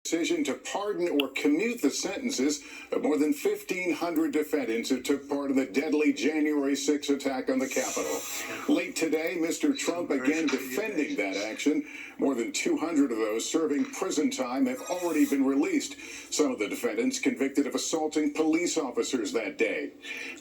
Decision to pardon or commute the sentences of more than 1,500 defendants who took part in the deadly January 6 attack on the Capitol. Late today, Mr. Trump again defending that action. More than 200 of those serving prison time have already been released. Some of the defendants convicted of assaulting police officers that day.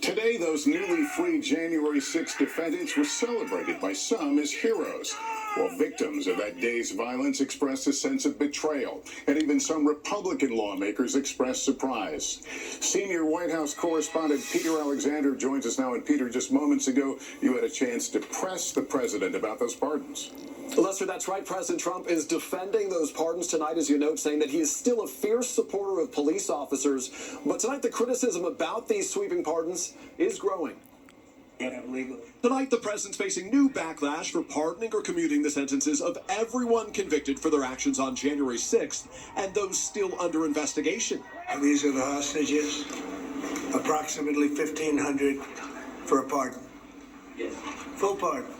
Today, those newly freed January 6 defendants were celebrated by some as heroes, while victims of that day's violence expressed a sense of betrayal, and even some Republican lawmakers expressed surprise. Senior White House correspondent Peter Alexander joins us now. And Peter, just moments ago, you had a chance to press the president about those pardons. Lester, that's right. President Trump is defending those pardons tonight, as you note, saying that he is still a fierce supporter of police officers. But tonight, the criticism about these sweeping pardons is growing. Tonight, the president's facing new backlash for pardoning or commuting the sentences of everyone convicted for their actions on January 6th and those still under investigation. And these are the hostages, approximately 1,500 for a pardon. Yes. Full pardon.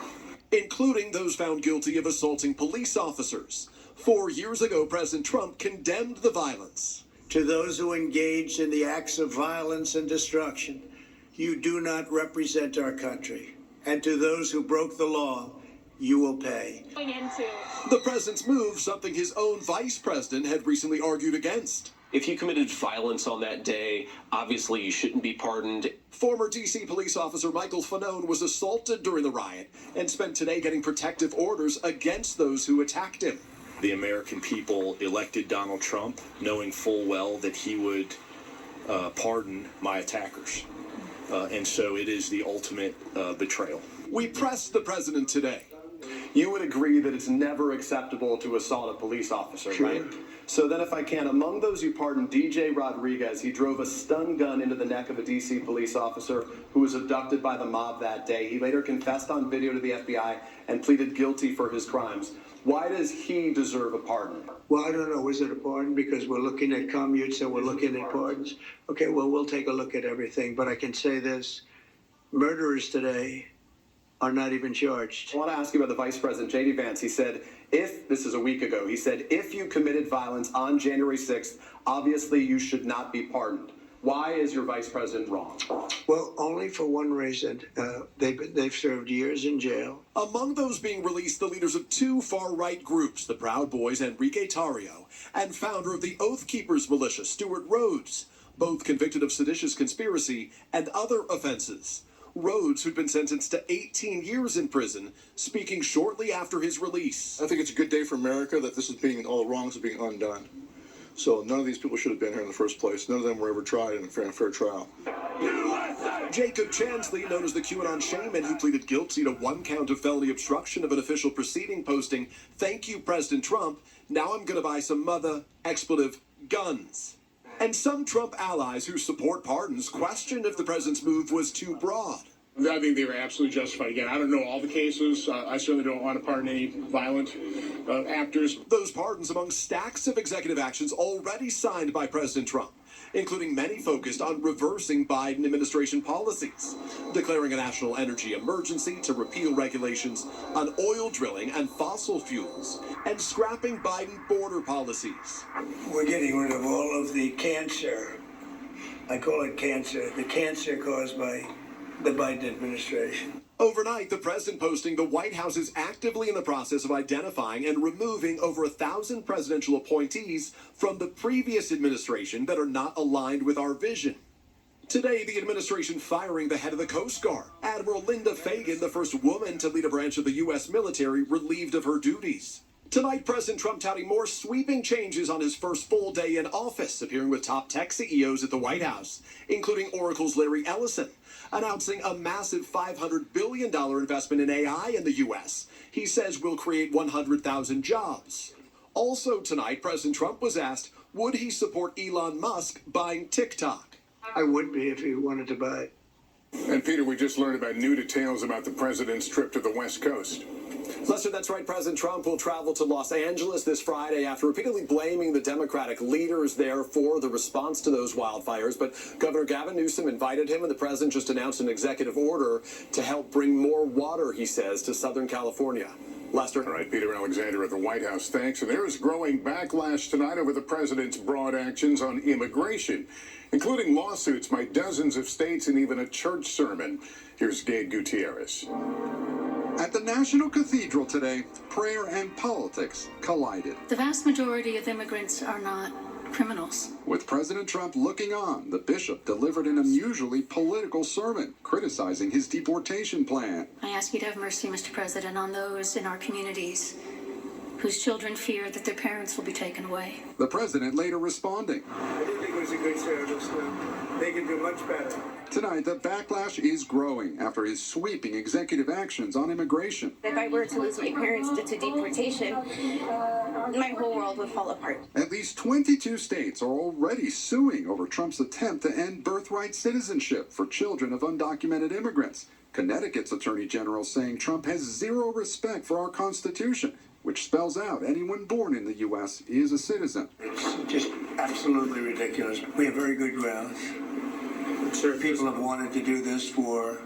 Including those found guilty of assaulting police officers. 4 years ago, President Trump condemned the violence. To those who engaged in the acts of violence and destruction, you do not represent our country. And to those who broke the law, you will pay. The president's move, something his own vice president had recently argued against. If you committed violence on that day, obviously you shouldn't be pardoned. Former D.C. police officer Michael Fanone was assaulted during the riot and spent today getting protective orders against those who attacked him. The American people elected Donald Trump knowing full well that he would pardon my attackers. And so it is the ultimate betrayal. We pressed the president today. You would agree that it's never acceptable to assault a police officer, sure. Right? So then if I can, among those you pardoned, DJ Rodriguez, he drove a stun gun into the neck of a D.C. police officer who was abducted by the mob that day. He later confessed on video to the FBI and pleaded guilty for his crimes. Why does he deserve a pardon? Well, I don't know. Was it a pardon? Because we're looking at commutes and we're looking at pardons. Okay, well, we'll take a look at everything. But I can say this. Murderers today are not even charged. I want to ask you about the Vice President, J.D. Vance. He said, this is a week ago, he said, if you committed violence on January 6th, obviously you should not be pardoned. Why is your Vice President wrong? Well, only for one reason. They've served years in jail. Among those being released, the leaders of two far-right groups, the Proud Boys, Enrique Tarrio, and founder of the Oath Keepers militia, Stuart Rhodes, both convicted of seditious conspiracy and other offenses. Rhodes, who'd been sentenced to 18 years in prison, speaking shortly after his release. I think it's a good day for America that all the wrongs are being undone. So none of these people should have been here in the first place. None of them were ever tried in a fair trial. Jacob Chansley, known as the QAnon shaman, who pleaded guilty to 1 count of felony obstruction of an official proceeding, posting, "Thank you, President Trump. Now I'm going to buy some guns." And some Trump allies who support pardons questioned if the president's move was too broad. I think they were absolutely justified. Again, I don't know all the cases. I certainly don't want to pardon any violent actors. Those pardons among stacks of executive actions already signed by President Trump, including many focused on reversing Biden administration policies, declaring a national energy emergency to repeal regulations on oil drilling and fossil fuels, and scrapping Biden border policies. We're getting rid of all of the cancer. I call it cancer. The cancer caused by the Biden administration. Overnight, the president posting the White House is actively in the process of identifying and removing over 1,000 presidential appointees from the previous administration that are not aligned with our vision. Today, the administration firing the head of the Coast Guard, Admiral Linda Fagan, the first woman to lead a branch of the U.S. military, relieved of her duties. Tonight, President Trump touting more sweeping changes on his first full day in office, appearing with top tech CEOs at the White House, including Oracle's Larry Ellison, announcing a massive $500 billion investment in AI in the U.S. He says will create 100,000 jobs. Also tonight, President Trump was asked, would he support Elon Musk buying TikTok? I would be if he wanted to buy it. And Peter, we just learned about new details about the president's trip to the West Coast. Lester, that's right. President Trump will travel to Los Angeles this Friday after repeatedly blaming the Democratic leaders there for the response to those wildfires. But Governor Gavin Newsom invited him, and the president just announced an executive order to help bring more water, he says, to Southern California. Lester. All right, Peter Alexander at the White House, thanks. And there is growing backlash tonight over the president's broad actions on immigration, including lawsuits by dozens of states and even a church sermon. Here's Gabe Gutierrez. At the National Cathedral today, prayer and politics collided. The vast majority of immigrants are not criminals. With President Trump looking on, the bishop delivered an unusually political sermon criticizing his deportation plan. I ask you to have mercy, Mr. President, on those in our communities whose children fear that their parents will be taken away. The president later responding. I didn't think it was a good service. They could do much better. Tonight, the backlash is growing after his sweeping executive actions on immigration. If I were to lose my parents due to deportation, my whole world would fall apart. At least 22 states are already suing over Trump's attempt to end birthright citizenship for children of undocumented immigrants. Connecticut's Attorney General saying Trump has zero respect for our Constitution, which spells out anyone born in the U.S. is a citizen. It's just absolutely ridiculous. We have very good grounds. People have wanted to do this for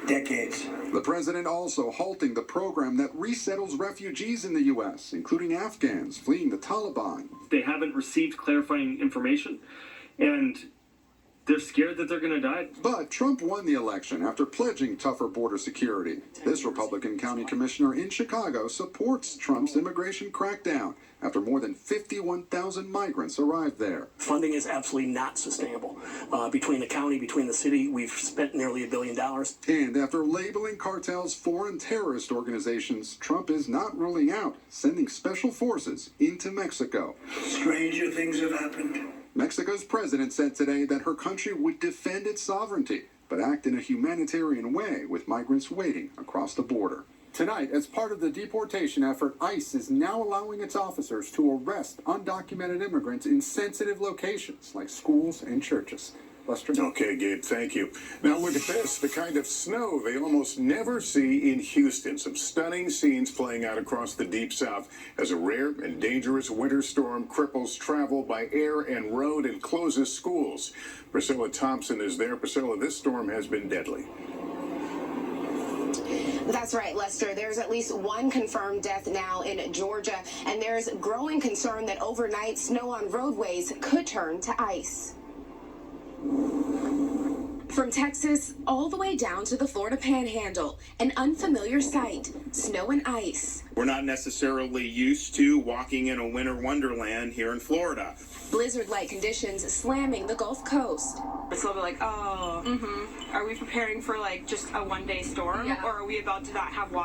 decades. The president also halting the program that resettles refugees in the U.S., including Afghans fleeing the Taliban. They haven't received clarifying information, and they're scared that they're going to die. But Trump won the election after pledging tougher border security. This Republican county commissioner in Chicago supports Trump's immigration crackdown after more than 51,000 migrants arrived there. Funding is absolutely not sustainable. Between the county, between the city, we've spent nearly $1 billion. And after labeling cartels foreign terrorist organizations, Trump is not ruling out sending special forces into Mexico. Stranger things have happened. Mexico's president said today that her country would defend its sovereignty, but act in a humanitarian way with migrants waiting across the border. Tonight, as part of the deportation effort, ICE is now allowing its officers to arrest undocumented immigrants in sensitive locations like schools and churches. Lester? Okay, Gabe, thank you. Now look at this, the kind of snow they almost never see in Houston. Some stunning scenes playing out across the Deep South as a rare and dangerous winter storm cripples travel by air and road and closes schools. Priscilla Thompson is there. Priscilla, this storm has been deadly. That's right, Lester. There's at least one confirmed death now in Georgia, and there's growing concern that overnight snow on roadways could turn to ice. From Texas all the way down to the Florida Panhandle, an unfamiliar sight, snow and ice. We're not necessarily used to walking in a winter wonderland here in Florida. Blizzard-like conditions slamming the Gulf Coast. It's a little bit like, oh, are we preparing for like just a one-day storm, or are we about to not have water?